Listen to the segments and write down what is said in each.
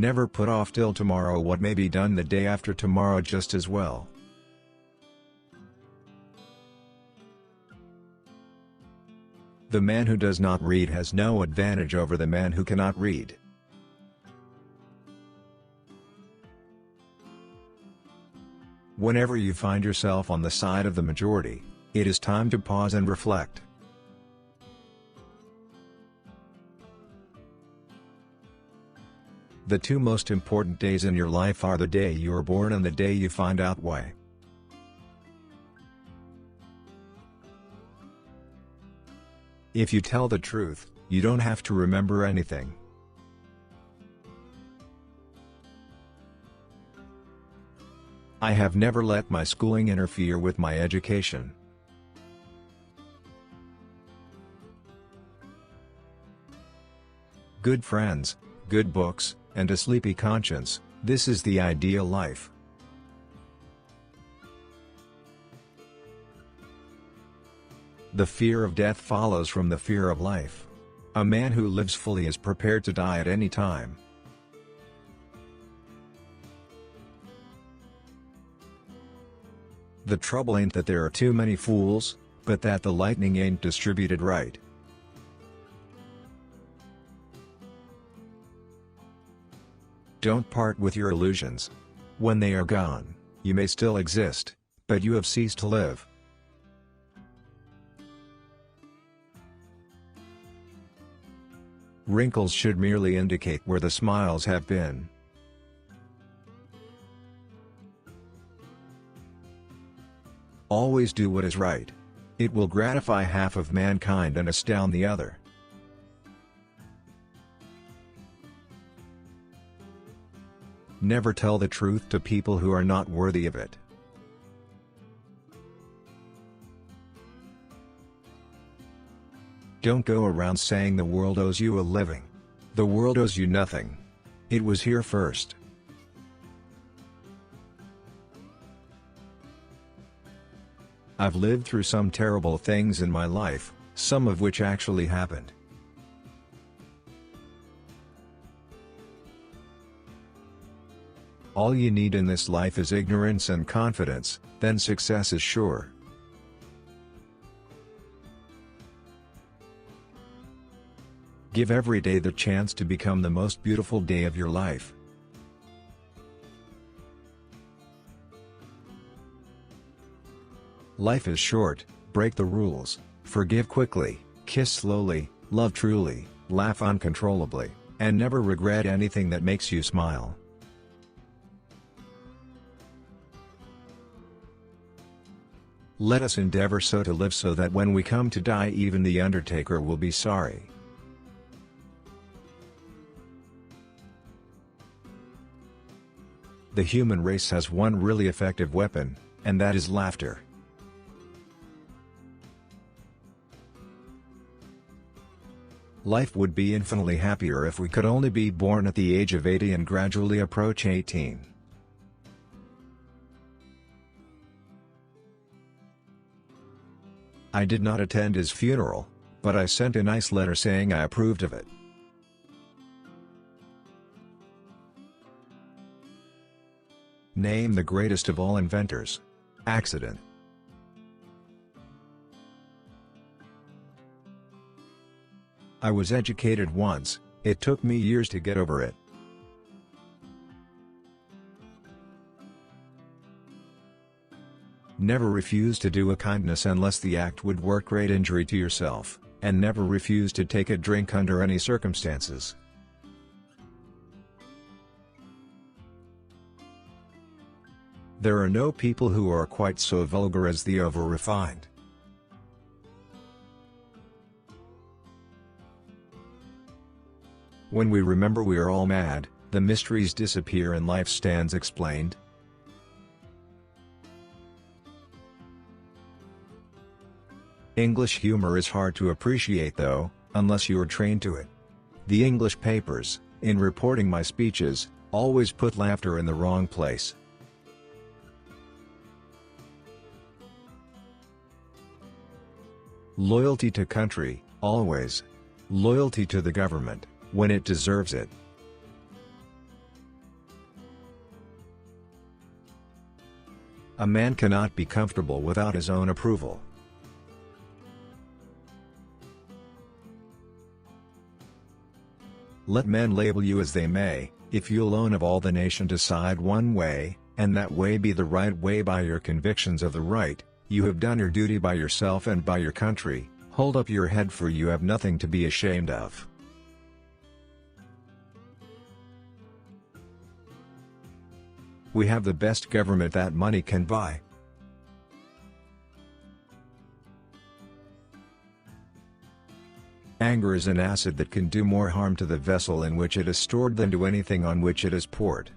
Never put off till tomorrow what may be done the day after tomorrow just as well. The man who does not read has no advantage over the man who cannot read. Whenever you find yourself on the side of the majority, it is time to pause and reflect. The two most important days in your life are the day you are born and the day you find out why. If you tell the truth, you don't have to remember anything. I have never let my schooling interfere with my education. Good friends, good books, and a sleepy conscience, this is the ideal life. The fear of death follows from the fear of life. A man who lives fully is prepared to die at any time. The trouble ain't that there are too many fools, but that the lightning ain't distributed right. Don't part with your illusions. When they are gone, you may still exist, but you have ceased to live. Wrinkles should merely indicate where the smiles have been. Always do what is right. It will gratify half of mankind and astound the other. Never tell the truth to people who are not worthy of it. Don't go around saying the world owes you a living. The world owes you nothing. It was here first. I've lived through some terrible things in my life, some of which actually happened. All you need in this life is ignorance and confidence, then success is sure. Give every day the chance to become the most beautiful day of your life. Life is short, break the rules, forgive quickly, kiss slowly, love truly, laugh uncontrollably, and never regret anything that makes you smile. Let us endeavor so to live so that when we come to die even the undertaker will be sorry. The human race has one really effective weapon, and that is laughter. Life would be infinitely happier if we could only be born at the age of 80 and gradually approach 18. I did not attend his funeral, but I sent a nice letter saying I approved of it. Name the greatest of all inventors. Accident. I was educated once, it took me years to get over it. Never refuse to do a kindness unless the act would work great injury to yourself, and never refuse to take a drink under any circumstances. There are no people who are quite so vulgar as the over-refined. When we remember we are all mad, the mysteries disappear and life stands explained. English humor is hard to appreciate though, unless you are trained to it. The English papers, in reporting my speeches, always put laughter in the wrong place. Loyalty to country, always. Loyalty to the government, when it deserves it. A man cannot be comfortable without his own approval. Let men label you as they may, if you alone of all the nation decide one way, and that way be the right way by your convictions of the right, you have done your duty by yourself and by your country. Hold up your head, for you have nothing to be ashamed of. We have the best government that money can buy. Anger is an acid that can do more harm to the vessel in which it is stored than to anything on which it is poured.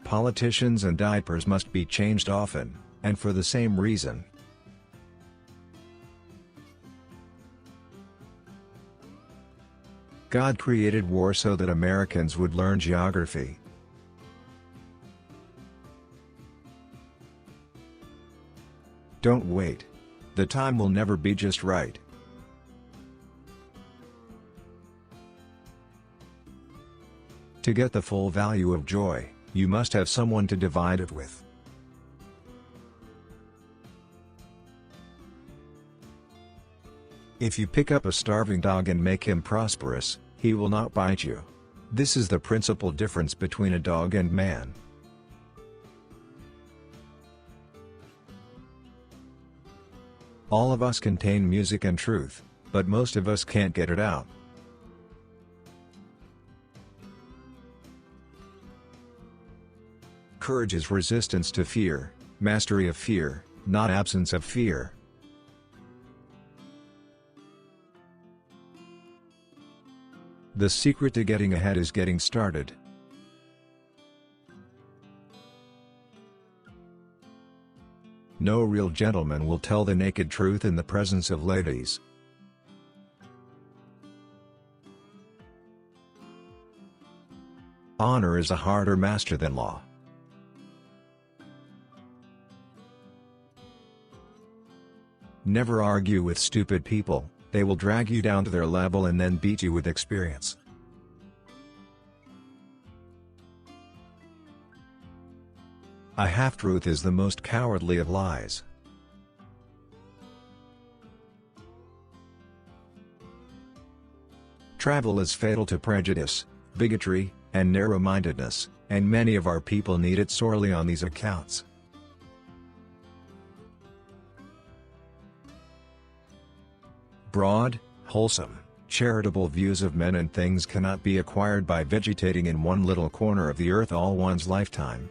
Politicians and diapers must be changed often, and for the same reason. God created war so that Americans would learn geography. Don't wait. The time will never be just right. To get the full value of joy, you must have someone to divide it with. If you pick up a starving dog and make him prosperous, he will not bite you. This is the principal difference between a dog and man. All of us contain music and truth, but most of us can't get it out. Courage is resistance to fear, mastery of fear, not absence of fear. The secret to getting ahead is getting started. No real gentleman will tell the naked truth in the presence of ladies. Honor is a harder master than law. Never argue with stupid people, they will drag you down to their level and then beat you with experience. A half-truth is the most cowardly of lies. Travel is fatal to prejudice, bigotry, and narrow-mindedness, and many of our people need it sorely on these accounts. Broad, wholesome, charitable views of men and things cannot be acquired by vegetating in one little corner of the earth all one's lifetime.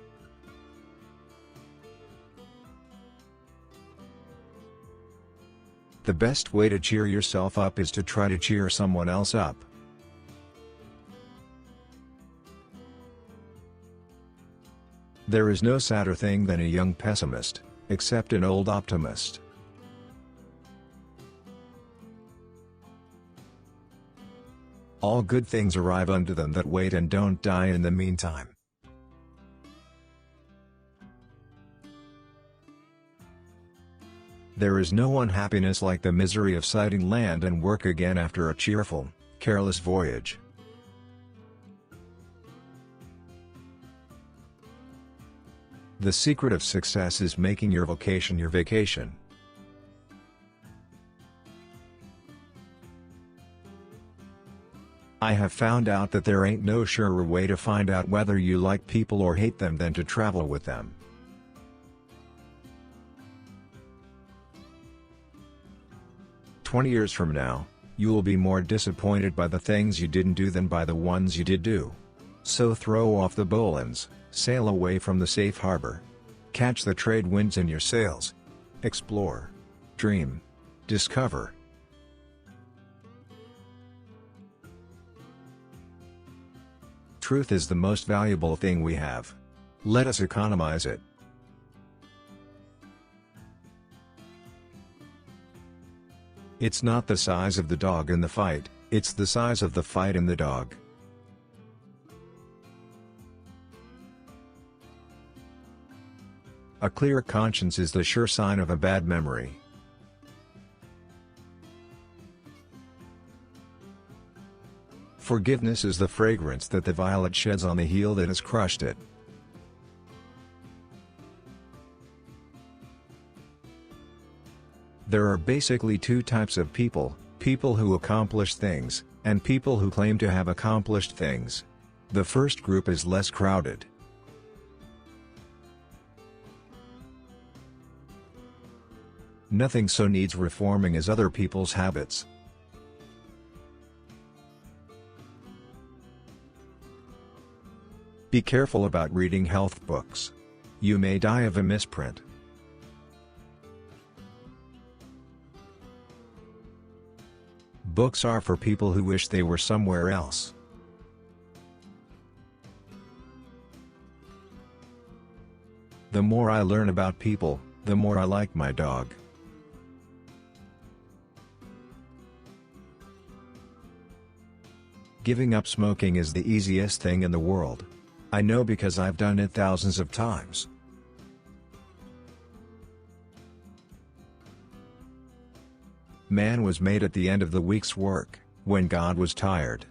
The best way to cheer yourself up is to try to cheer someone else up. There is no sadder thing than a young pessimist, except an old optimist. All good things arrive unto them that wait and don't die in the meantime. There is no unhappiness like the misery of sighting land and work again after a cheerful, careless voyage. The secret of success is making your vocation your vacation. I have found out that there ain't no surer way to find out whether you like people or hate them than to travel with them. "20 years from now, you will be more disappointed by the things you didn't do than by the ones you did do. So throw off the bowlines, sail away from the safe harbor. Catch the trade winds in your sails. Explore. Dream. Discover." Truth is the most valuable thing we have. Let us economize it. It's not the size of the dog in the fight, it's the size of the fight in the dog. A clear conscience is the sure sign of a bad memory. Forgiveness is the fragrance that the violet sheds on the heel that has crushed it. There are basically two types of people: people who accomplish things, and people who claim to have accomplished things. The first group is less crowded. Nothing so needs reforming as other people's habits. Be careful about reading health books. You may die of a misprint. Books are for people who wish they were somewhere else. The more I learn about people, the more I like my dog. Giving up smoking is the easiest thing in the world. I know because I've done it thousands of times. Man was made at the end of the week's work, when God was tired.